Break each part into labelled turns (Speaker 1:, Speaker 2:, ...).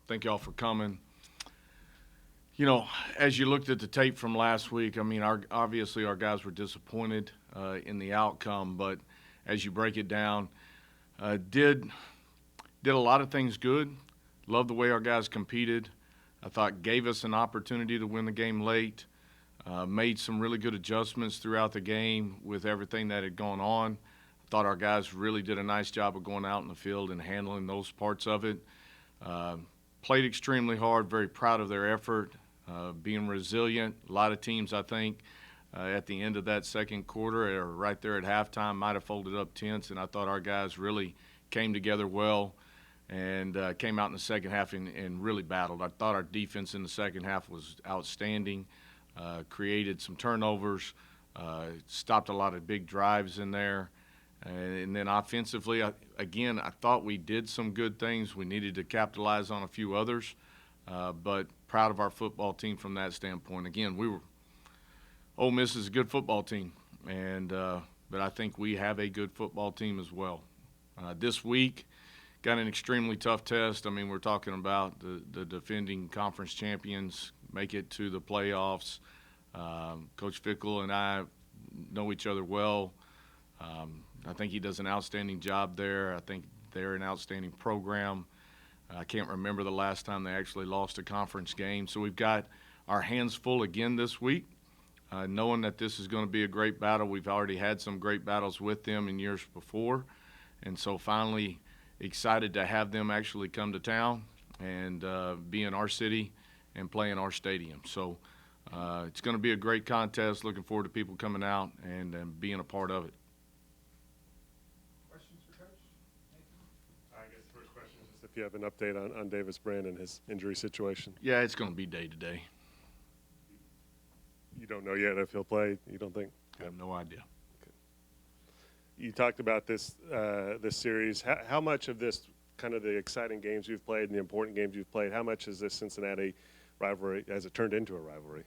Speaker 1: Thank y'all for coming. You know, as you looked at the tape from last week, I mean, obviously our guys were disappointed in the outcome, but as you break it down, did a lot of things good. Loved the way our guys competed. I thought gave us an opportunity to win the game late. Made some really good adjustments throughout the game with everything that had gone on. I thought our guys really did a nice job of going out in the field and handling those parts of it. Uh, Played extremely hard, very proud of their effort, being resilient. A lot of teams, I think, at the end of that second quarter or right there at halftime might have folded up tents, and I thought our guys really came together well and came out in the second half and really battled. I thought our defense in the second half was outstanding, created some turnovers, stopped a lot of big drives in there. And then offensively, again, I thought we did some good things. We needed to capitalize on a few others, but proud of our football team from that standpoint. Again, Ole Miss is a good football team, and but I think we have a good football team as well. This week, got an extremely tough test. I mean, we're talking about the defending conference champions make it to the playoffs. Coach Fickle and I know each other well. I think he does an outstanding job there. I think they're an outstanding program. I can't remember the last time they actually lost a conference game. So we've got our hands full again this week, knowing that this is going to be a great battle. We've already had some great battles with them in years before. And so finally excited to have them actually come to town and be in our city and play in our stadium. So it's going to be a great contest. Looking forward to people coming out and being a part of it.
Speaker 2: I guess the first question is just if you have an update on Davis Brand and his injury situation.
Speaker 1: Yeah, it's going to be day to day.
Speaker 2: You don't know yet if he'll play, you don't think?
Speaker 1: I have no idea.
Speaker 2: Okay. You talked about this series. How much of this, kind of the exciting games you've played and the important games you've played, how much is this Cincinnati rivalry, has it turned into a rivalry?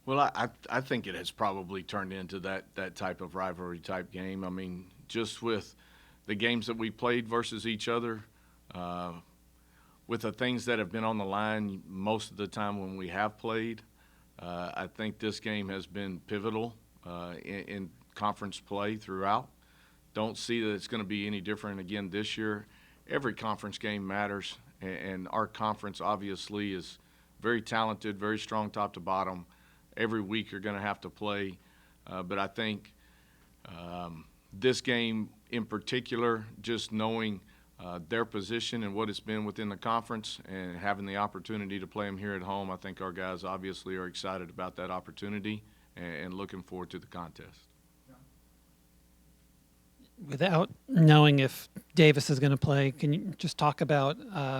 Speaker 1: Well, I think it has probably turned into that type of rivalry type game. I mean, just with the games that we played versus each other, with the things that have been on the line most of the time when we have played, I think this game has been pivotal in conference play throughout. Don't see that it's going to be any different again this year. Every conference game matters, and our conference obviously is very talented, very strong top to bottom. Every week you're going to have to play, but I think this game in particular, just knowing their position and what it's been within the conference and having the opportunity to play them here at home, I think our guys obviously are excited about that opportunity and looking forward to the contest.
Speaker 3: Without knowing if Davis is going to play, can you just talk about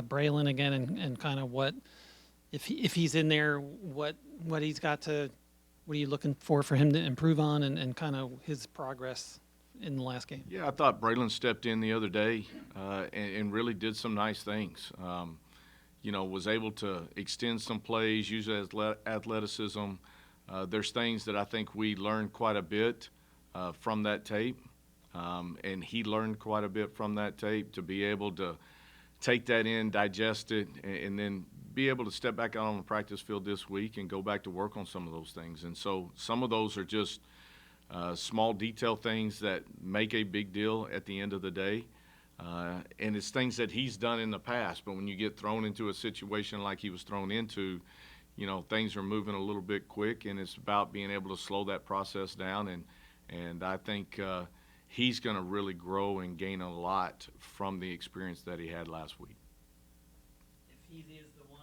Speaker 3: Braylon again and kind of what, if he's in there, what he's got to, what are you looking for him to improve on and kind of his progress in the last game?
Speaker 1: Yeah, I thought Braylon stepped in the other day and really did some nice things. Was able to extend some plays, use athleticism. There's things that I think we learned quite a bit from that tape, and he learned quite a bit from that tape to be able to take that in, digest it, and then be able to step back out on the practice field this week and go back to work on some of those things. And so some of those are just small detail things that make a big deal at the end of the day. And it's things that he's done in the past, but when you get thrown into a situation like he was thrown into, things are moving a little bit quick, and it's about being able to slow that process down. And I think he's going to really grow and gain a lot from the experience that he had last week.
Speaker 3: If he is the one,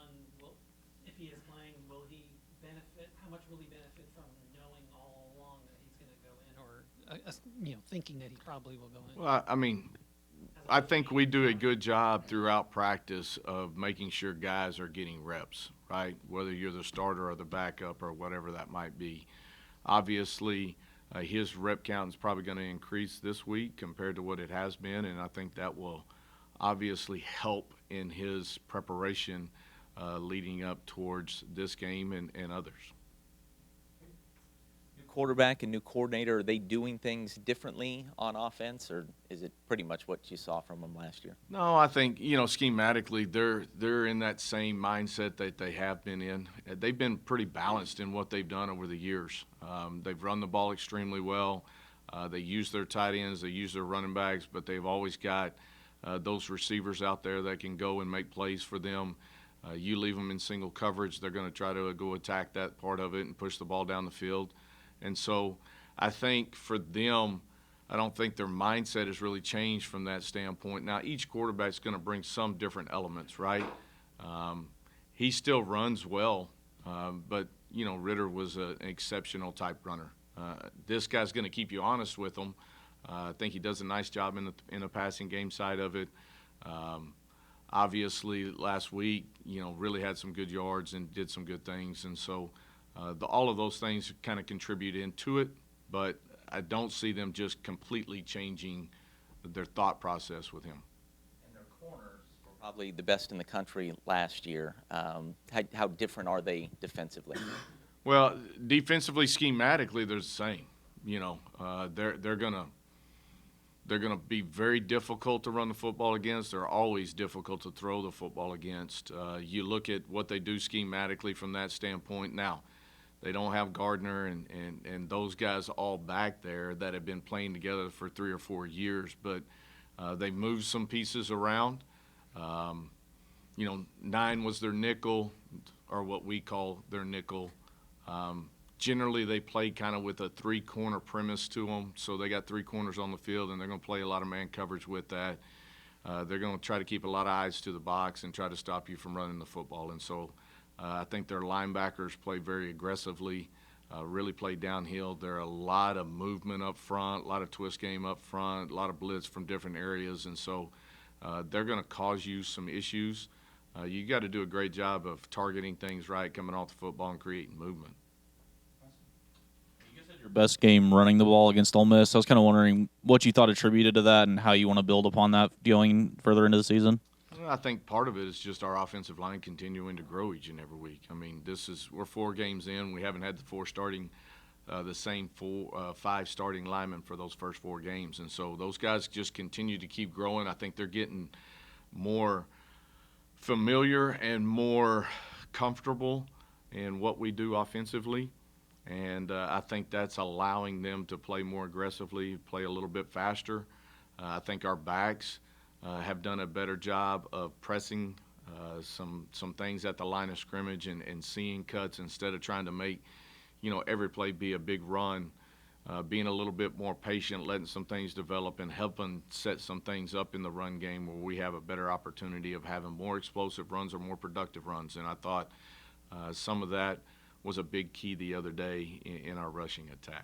Speaker 3: if he is playing, will he benefit? How much will he benefit from knowing all along that he's going to go in, or thinking that he probably will go in?
Speaker 1: Well, I mean, I think we do a good job throughout practice of making sure guys are getting reps, right? Whether you're the starter or the backup or whatever that might be. Obviously, his rep count is probably going to increase this week compared to what it has been, and I think that will obviously help in his preparation leading up towards this game and others.
Speaker 4: New quarterback and new coordinator, are they doing things differently on offense, or is it pretty much what you saw from them last year?
Speaker 1: No, I think, schematically they're in that same mindset that they have been in. They've been pretty balanced in what they've done over the years. They've run the ball extremely well. They use their tight ends, they use their running backs, but they've always got those receivers out there that can go and make plays for them. You leave them in single coverage, they're going to try to go attack that part of it and push the ball down the field. And so I think for them, I don't think their mindset has really changed from that standpoint. Now, each quarterback's going to bring some different elements, right? He still runs well, but, Ritter was an exceptional type runner. This guy's going to keep you honest with him. I think he does a nice job in the passing game side of it. Obviously, last week, really had some good yards and did some good things. And so all of those things kind of contribute into it, but I don't see them just completely changing their thought process with him.
Speaker 4: And their corners were probably the best in the country last year. How different are they defensively?
Speaker 1: Well, defensively, schematically, they're the same. They're gonna be very difficult to run the football against. They're always difficult to throw the football against. You look at what they do schematically from that standpoint. Now, they don't have Gardner and those guys all back there that have been playing together for 3 or 4 years, but they moved some pieces around. 9 was their nickel, or what we call their nickel. Generally, they play kind of with a 3-corner premise to them, so they got 3 corners on the field, and they're going to play a lot of man coverage with that. They're going to try to keep a lot of eyes to the box and try to stop you from running the football. And so I think their linebackers play very aggressively, really play downhill. There are a lot of movement up front, a lot of twist game up front, a lot of blitz from different areas, and so they're going to cause you some issues. You got to do a great job of targeting things right, coming off the football and creating movement.
Speaker 5: Your best game running the ball against Ole Miss. I was kind of wondering what you thought attributed to that and how you want to build upon that going further into the season.
Speaker 1: Well, I think part of it is just our offensive line continuing to grow each and every week. I mean, we're 4 games in. We haven't had the same 5 starting linemen for those first 4 games, and so those guys just continue to keep growing. I think they're getting more familiar and more comfortable in what we do offensively. And I think that's allowing them to play more aggressively, play a little bit faster. I think our backs have done a better job of pressing some things at the line of scrimmage and seeing cuts instead of trying to make, every play be a big run. Being a little bit more patient, letting some things develop and helping set some things up in the run game where we have a better opportunity of having more explosive runs or more productive runs. And I thought some of that was a big key the other day in our rushing attack.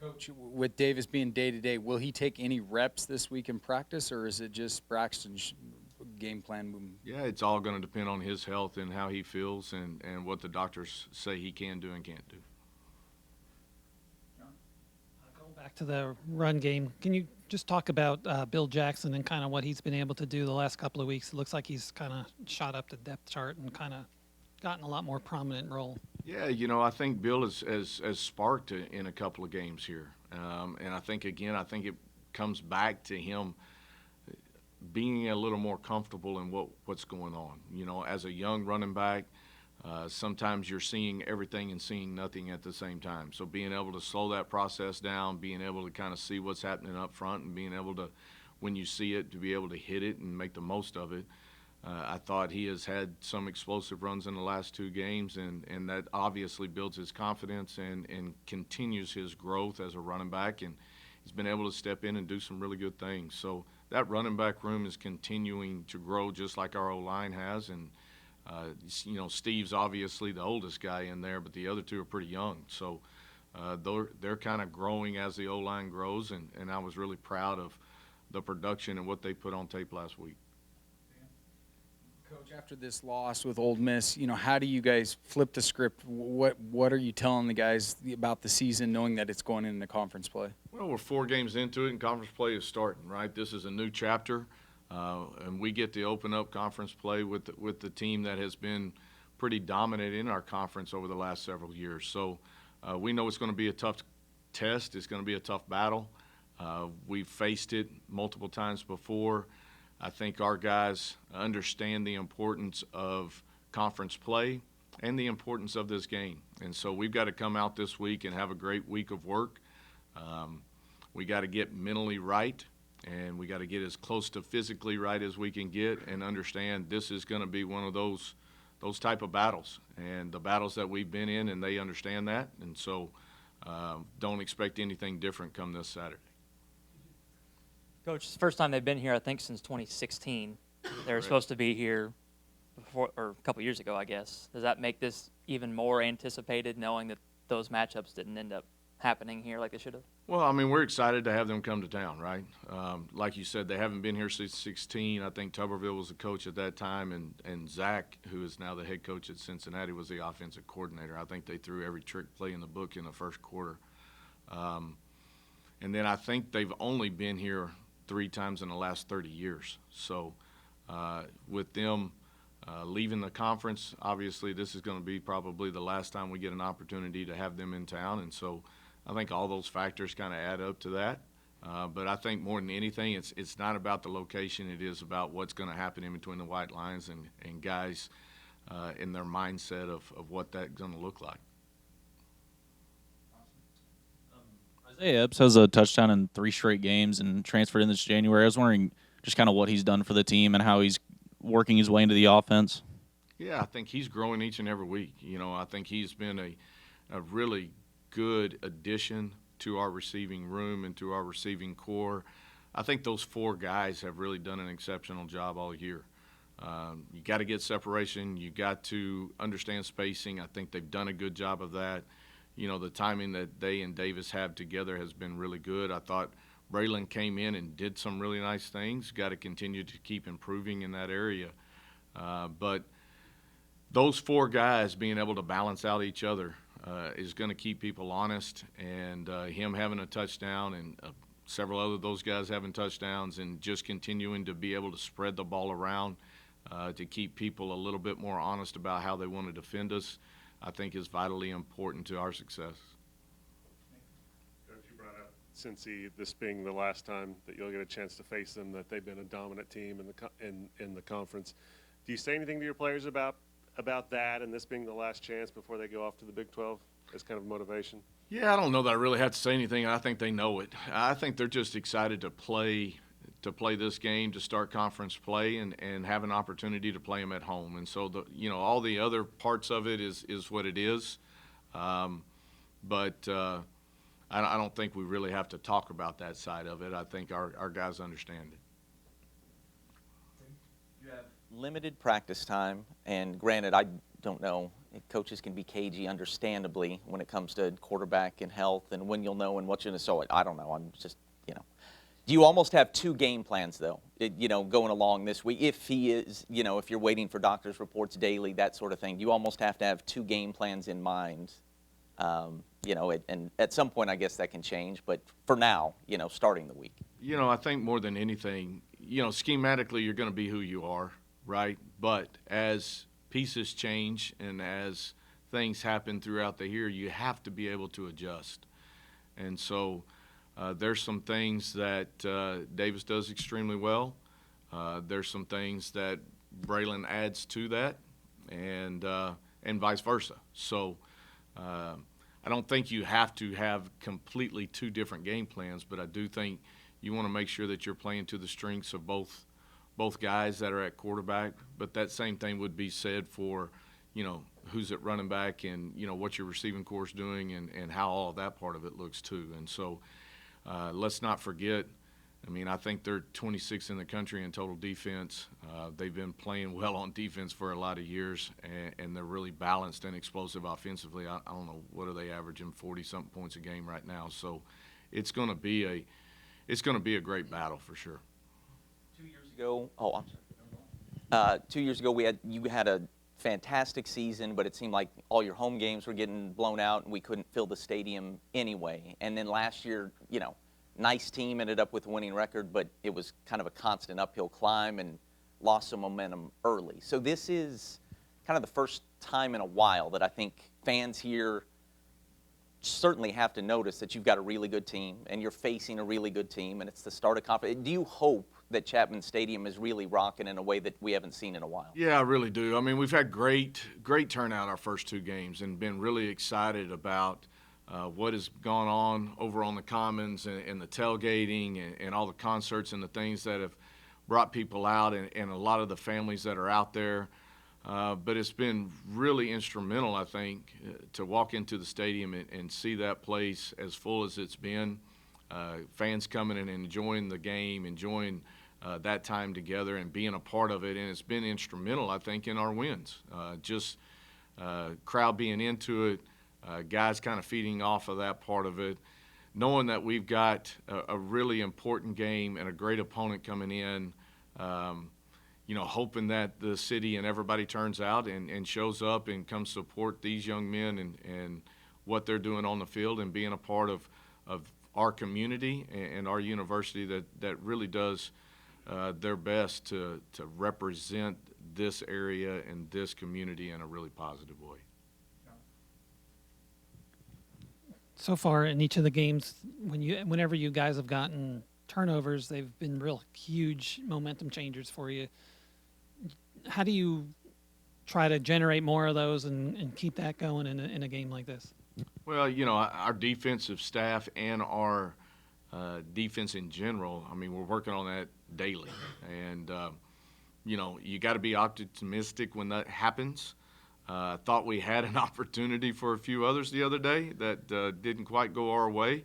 Speaker 6: Coach, with Davis being day-to-day, will he take any reps this week in practice, or is it just Braxton's game plan moving?
Speaker 1: Yeah, it's all going to depend on his health and how he feels and what the doctors say he can do and can't do.
Speaker 3: Going back to the run game, can you just talk about Bill Jackson and kind of what he's been able to do the last couple of weeks? It looks like he's kind of shot up the depth chart and kind of gotten a lot more prominent role.
Speaker 1: Yeah, I think Bill has sparked in a couple of games here. And I think it comes back to him being a little more comfortable in what's going on. As a young running back, sometimes you're seeing everything and seeing nothing at the same time. So being able to slow that process down, being able to kind of see what's happening up front and being able to, when you see it, to be able to hit it and make the most of it. I thought he has had some explosive runs in the last 2 games, and that obviously builds his confidence and continues his growth as a running back, and he's been able to step in and do some really good things. So that running back room is continuing to grow just like our O-line has, and Steve's obviously the oldest guy in there, but the other 2 are pretty young. So they're kind of growing as the O-line grows, and I was really proud of the production and what they put on tape last week.
Speaker 6: Coach, after this loss with Ole Miss, how do you guys flip the script? What are you telling the guys about the season, knowing that it's going into conference play?
Speaker 1: Well, we're 4 games into it, and conference play is starting, right? This is a new chapter, and we get to open up conference play with the team that has been pretty dominant in our conference over the last several years. So we know it's going to be a tough test. It's going to be a tough battle. We've faced it multiple times before. I think our guys understand the importance of conference play and the importance of this game. And so we've got to come out this week and have a great week of work. We got to get mentally right, and we got to get as close to physically right as we can get, and understand this is going to be one of those type of battles, and the battles that we've been in, and they understand that. And so don't expect anything different come this Saturday.
Speaker 7: Coach, it's the first time they've been here, I think, since 2016. They were
Speaker 1: Right.
Speaker 7: supposed to be here before, or a couple years ago, I guess. Does that make this even more anticipated, knowing that those matchups didn't end up happening here like they should have?
Speaker 1: Well, I mean, we're excited to have them come to town, right? Like you said, they haven't been here since 16. I think Tuberville was the coach at that time, and Zach, who is now the head coach at Cincinnati, was the offensive coordinator. I think they threw every trick play in the book in the first quarter. And then I think they've only been here 3 times in the last 30 years. So with them leaving the conference, obviously this is going to be probably the last time we get an opportunity to have them in town. And so I think all those factors kind of add up to that. But I think more than anything, it's not about the location. It is about what's going to happen in between the white lines and guys in their mindset of what that's going to look like.
Speaker 5: Isaiah Epps has a touchdown in 3 straight games and transferred in this January. I was wondering just kind of what he's done for the team and how he's working his way into the offense.
Speaker 1: Yeah, I think he's growing each and every week. You know, I think he's been a really good addition to our receiving room and to our receiving core. I think those 4 guys have really done an exceptional job all year. You got to get separation. You got to understand spacing. I think they've done a good job of that. You know, the timing that they and Davis have together has been really good. I thought Braylon came in and did some really nice things. Got to continue to keep improving in that area. But those 4 guys being able to balance out each other is going to keep people honest. And him having a touchdown and several other those guys having touchdowns and just continuing to be able to spread the ball around to keep people a little bit more honest about how they want to defend us, I think is vitally important to our success.
Speaker 2: Coach, you brought up Cincy, this being the last time that you'll get a chance to face them, that they've been a dominant team in the conference. Do you say anything to your players about that and this being the last chance before they go off to the Big 12 as kind of motivation?
Speaker 1: Yeah, I don't know that I really have to say anything. I think they know it. I think they're just excited to play this game, to start conference play, and have an opportunity to play them at home. And so all the other parts of it is what it is. But I don't think we really have to talk about that side of it. I think our guys understand it.
Speaker 4: You have limited practice time, and granted, I don't know, coaches can be cagey, understandably, when it comes to quarterback and health and when you'll know and what you're going to show it. I don't know. I'm just, Do you almost have 2 game plans, though, going along this week? If he is, if you're waiting for doctor's reports daily, that sort of thing, you almost have to have 2 game plans in mind. And at some point, I guess that can change. But for now, starting the week.
Speaker 1: I think more than anything, schematically, you're going to be who you are, right? But as pieces change and as things happen throughout the year, you have to be able to adjust. And so there's some things that Davis does extremely well. There's some things that Braylon adds to that, and vice versa. So I don't think you have to have completely 2 different game plans, but I do think you want to make sure that you're playing to the strengths of both guys that are at quarterback. But that same thing would be said for, who's at running back and, what your receiving core is doing and how all of that part of it looks too. And so let's not forget, I think they're 26th in the country in total defense. They've been playing well on defense for a lot of years, and they're really balanced and explosive offensively. I don't know, what are they averaging, 40-something points a game right now. So it's going to be a great battle for sure.
Speaker 4: 2 years ago, 2 years ago you had a fantastic season, but it seemed like all your home games were getting blown out, and we couldn't fill the stadium anyway. And then last year, nice team, ended up with a winning record, but it was kind of a constant uphill climb and lost some momentum early. So this is kind of the first time in a while that I think fans here certainly have to notice that you've got a really good team and you're facing a really good team and it's the start of conference. Do you hope that Chapman Stadium is really rocking in a way that we haven't seen in a while?
Speaker 1: Yeah, I really do. I mean, we've had great turnout our first 2 games and been really excited about what has gone on over on the Commons and the tailgating and all the concerts and the things that have brought people out and a lot of the families that are out there. But it's been really instrumental, I think, to walk into the stadium and see that place as full as it's been. Fans coming and enjoying the game, enjoying that time together and being a part of it. And it's been instrumental, I think, in our wins. Crowd being into it, guys kind of feeding off of that part of it, knowing that we've got a really important game and a great opponent coming in. Hoping that the city and everybody turns out and shows up and comes support these young men and what they're doing on the field and being a part of our community and our university that really does their best to represent this area and this community in a really positive way.
Speaker 3: So far in each of the games, whenever you guys have gotten turnovers, they've been real huge momentum changers for you. How do you try to generate more of those and keep that going in a game like this?
Speaker 1: Well, our defensive staff and our defense in general, I mean, we're working on that daily. And, you got to be optimistic when that happens. I thought we had an opportunity for a few others the other day that didn't quite go our way.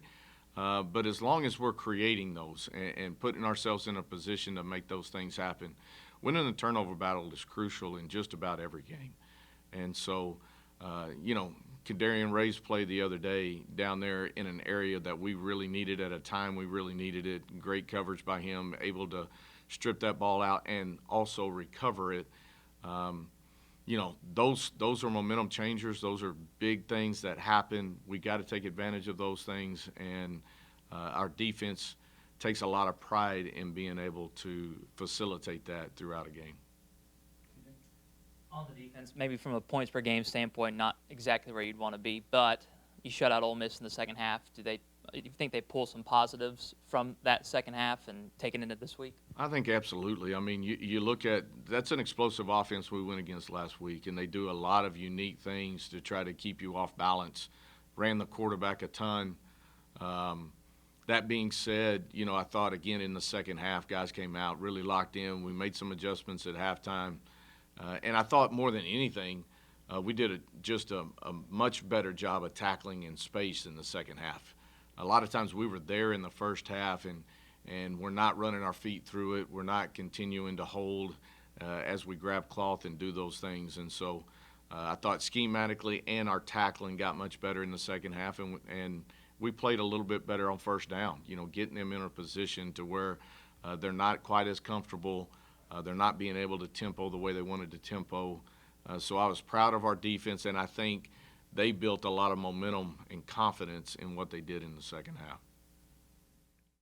Speaker 1: But as long as we're creating those and putting ourselves in a position to make those things happen, winning the turnover battle is crucial in just about every game. And so, Kadarian Ray's play the other day down there in an area that we really needed at a time we really needed it. Great coverage by him, able to strip that ball out and also recover it. Those are momentum changers. Those are big things that happen. We got to take advantage of those things, and our defense takes a lot of pride in being able to facilitate that throughout a game.
Speaker 7: On the defense, maybe from a points per game standpoint, not exactly where you'd want to be, but you shut out Ole Miss in the second half. Do you think they pull some positives from that second half and take it into this week?
Speaker 1: I think absolutely. I mean, you look at that's an explosive offense we went against last week, and they do a lot of unique things to try to keep you off balance. Ran the quarterback a ton. That being said, I thought again in the second half, guys came out really locked in. We made some adjustments at halftime, and I thought more than anything, we did just a much better job of tackling in space in the second half. A lot of times we were there in the first half, and we're not running our feet through it. We're not continuing to hold as we grab cloth and do those things. And so I thought schematically and our tackling got much better in the second half, and we played a little bit better on first down, getting them in a position to where they're not quite as comfortable. They're not being able to tempo the way they wanted to tempo. So I was proud of our defense, and I think they built a lot of momentum and confidence in what they did in the second half.